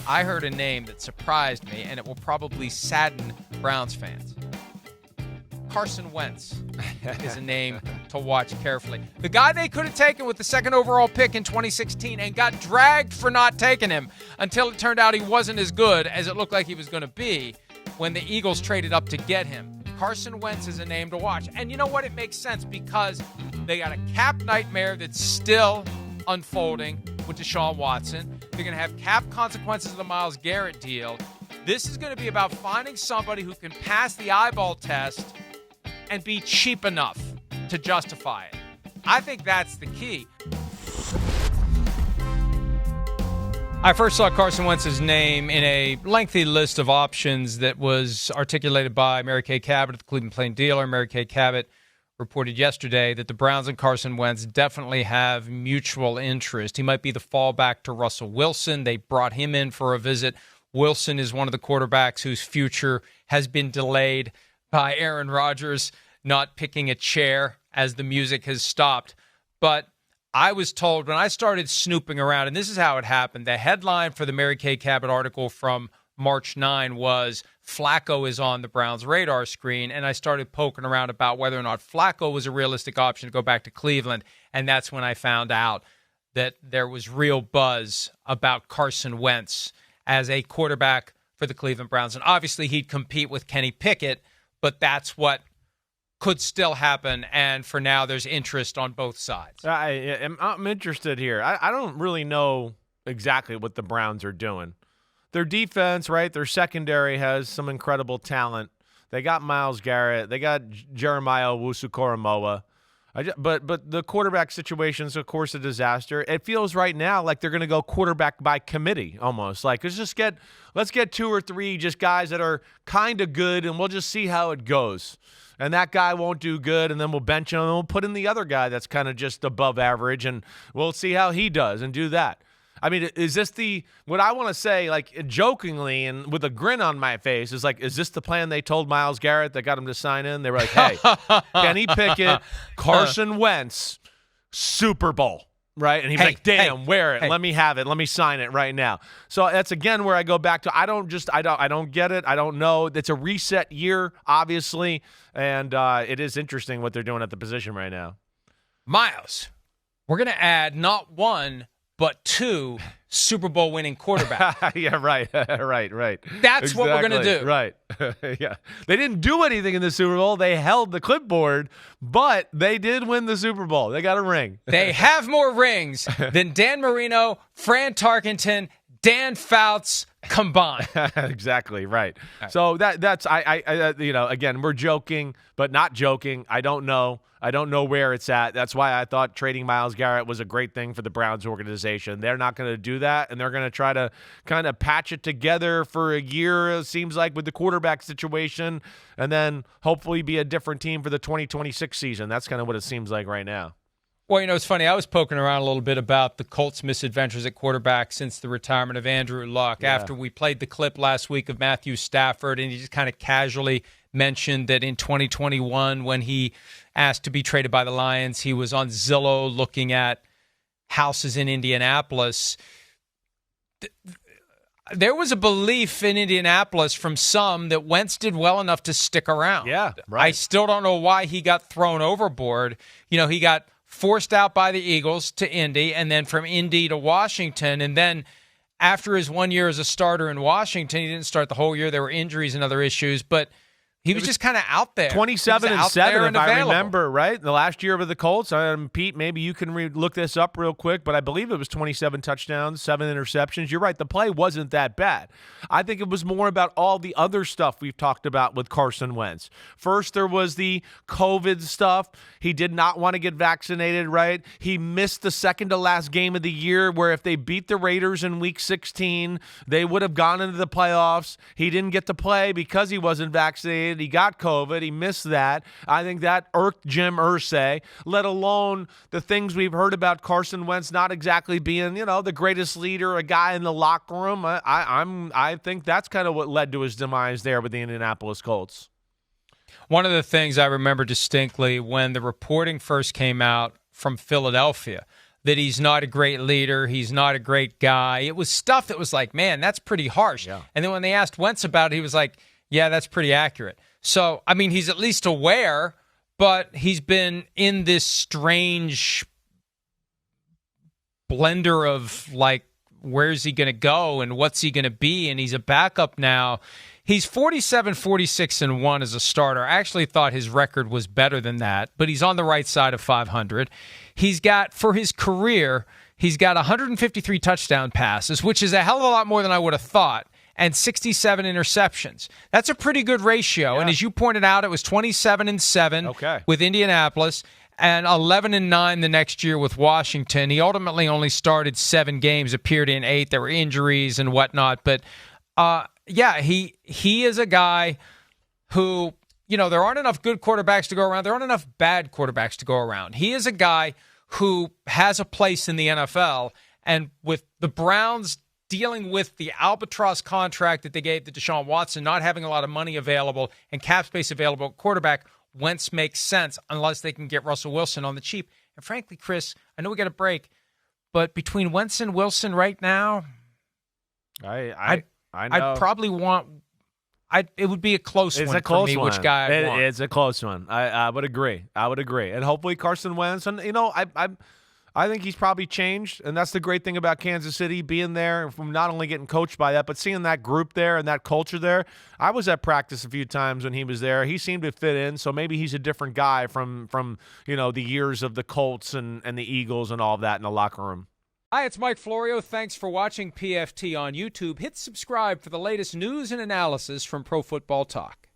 I heard a name that surprised me, and it will probably sadden Browns fans. Carson Wentz is a name to watch carefully. The guy they could have taken with the second overall pick in 2016 and got dragged for not taking him until it turned out he wasn't as good as it looked like he was going to be when the Eagles traded up to get him. Carson Wentz is a name to watch. And you know what? It makes sense because they got a cap nightmare that's still unfolding with Deshaun Watson. They're going to have cap consequences of the Myles Garrett deal. This is going to be about finding somebody who can pass the eyeball test and be cheap enough to justify it. I think that's the key. I first saw Carson Wentz's name in a lengthy list of options that was articulated by Mary Kay Cabot at the Cleveland Plain Dealer. Mary Kay Cabot reported yesterday that the Browns and Carson Wentz definitely have mutual interest. He might be the fallback to Russell Wilson. They brought him in for a visit. Wilson is one of the quarterbacks whose future has been delayed by Aaron Rodgers not picking a chair as the music has stopped. But I was told when I started snooping around, and this is how it happened, the headline for the Mary Kay Cabot article from March 9 was Flacco is on the Browns' radar screen, and I started poking around about whether or not Flacco was a realistic option to go back to Cleveland, and that's when I found out that there was real buzz about Carson Wentz as a quarterback for the Cleveland Browns. And obviously he'd compete with Kenny Pickett, but that's what could still happen, and for now there's interest on both sides. I'm interested here. I don't really know exactly what the Browns are doing. Their defense, right, their secondary has some incredible talent. They got Myles Garrett. They got Jeremiah Owusu-Koramoah. But the quarterback situation is, of course, a disaster. It feels right now like they're going to go quarterback by committee almost. Like, let's get 2 or 3 just guys that are kind of good, and we'll just see how it goes. And that guy won't do good, and then we'll bench him, and we'll put in the other guy that's kind of just above average, and we'll see how he does and do that. I mean, is this what I want to say, like, jokingly and with a grin on my face, is like, is this the plan they told Myles Garrett that got him to sign in? They were like, hey, Kenny Pickett, Carson Wentz, Super Bowl. Right? And he's like, damn, wear it. Let me have it. Let me sign it right now. So that's, again, where I go back to, I don't get it. I don't know. It's a reset year, obviously. And it is interesting what they're doing at the position right now. Myles, we're going to add not 1, but 2 Super Bowl winning quarterbacks. Yeah, right. Right. That's exactly what we're going to do. Right. Yeah. They didn't do anything in the Super Bowl. They held the clipboard, but they did win the Super Bowl. They got a ring. They have more rings than Dan Marino, Fran Tarkenton, Dan Fouts combined. Exactly, right. So that's again, we're joking, but not joking. I don't know where it's at. That's why I thought trading Myles Garrett was a great thing for the Browns organization. They're not going to do that, and they're going to try to kind of patch it together for a year, it seems like, with the quarterback situation, and then hopefully be a different team for the 2026 season. That's kind of what it seems like right now. Well, it's funny. I was poking around a little bit about the Colts' misadventures at quarterback since the retirement of Andrew Luck. Yeah. After we played the clip last week of Matthew Stafford, and he just kind of casually mentioned that in 2021, when he asked to be traded by the Lions, he was on Zillow looking at houses in Indianapolis. There was a belief in Indianapolis from some that Wentz did well enough to stick around. Yeah, right. I still don't know why he got thrown overboard. He got forced out by the Eagles to Indy, and then from Indy to Washington. And then after his 1 year as a starter in Washington, he didn't start the whole year. There were injuries and other issues, but he was just kind of out there. 27-7, if I remember, right? The last year of the Colts. Pete, maybe you can look this up real quick, but I believe it was 27 touchdowns, 7 interceptions. You're right. The play wasn't that bad. I think it was more about all the other stuff we've talked about with Carson Wentz. First, there was the COVID stuff. He did not want to get vaccinated, right? He missed the second to last game of the year, where if they beat the Raiders in Week 16, they would have gone into the playoffs. He didn't get to play because he wasn't vaccinated. He got COVID. He missed that. I think that irked Jim Irsay, let alone the things we've heard about Carson Wentz not exactly being, the greatest leader, a guy in the locker room. I think that's kind of what led to his demise there with the Indianapolis Colts. One of the things I remember distinctly when the reporting first came out from Philadelphia that he's not a great leader, he's not a great guy. It was stuff that was like, man, that's pretty harsh. Yeah. And then when they asked Wentz about it, he was like, yeah, that's pretty accurate. So, I mean, he's at least aware, but he's been in this strange blender of like, where's he going to go and what's he going to be? And he's a backup now. He's 47-46-1 as a starter. I actually thought his record was better than that, but he's on the right side of 500. He's got, for his career, he's got 153 touchdown passes, which is a hell of a lot more than I would have thought, and 67 interceptions. That's a pretty good ratio. Yeah. And as you pointed out, it was 27-7 with Indianapolis and 11-9 the next year with Washington. He ultimately only started 7 games, appeared in 8. There were injuries and whatnot, but yeah, he is a guy who, you know, there aren't enough good quarterbacks to go around. There aren't enough bad quarterbacks to go around. He is a guy who has a place in the NFL, and with the Browns dealing with the albatross contract that they gave to Deshaun Watson, not having a lot of money available and cap space available at quarterback, Wentz makes sense unless they can get Russell Wilson on the cheap. And frankly, Chris, I know we got a break, but between Wentz and Wilson right now, I know. I'd probably want. It would be a close one for me. Which guy I want. It's a close one. I would agree. And hopefully Carson Wentz. And you know, I think he's probably changed, and that's the great thing about Kansas City being there, from not only getting coached by that, but seeing that group there and that culture there. I was at practice a few times when he was there. He seemed to fit in, so maybe he's a different guy from you know, the years of the Colts and the Eagles and all of that in the locker room. Hi, it's Mike Florio. Thanks for watching PFT on YouTube. Hit subscribe for the latest news and analysis from Pro Football Talk.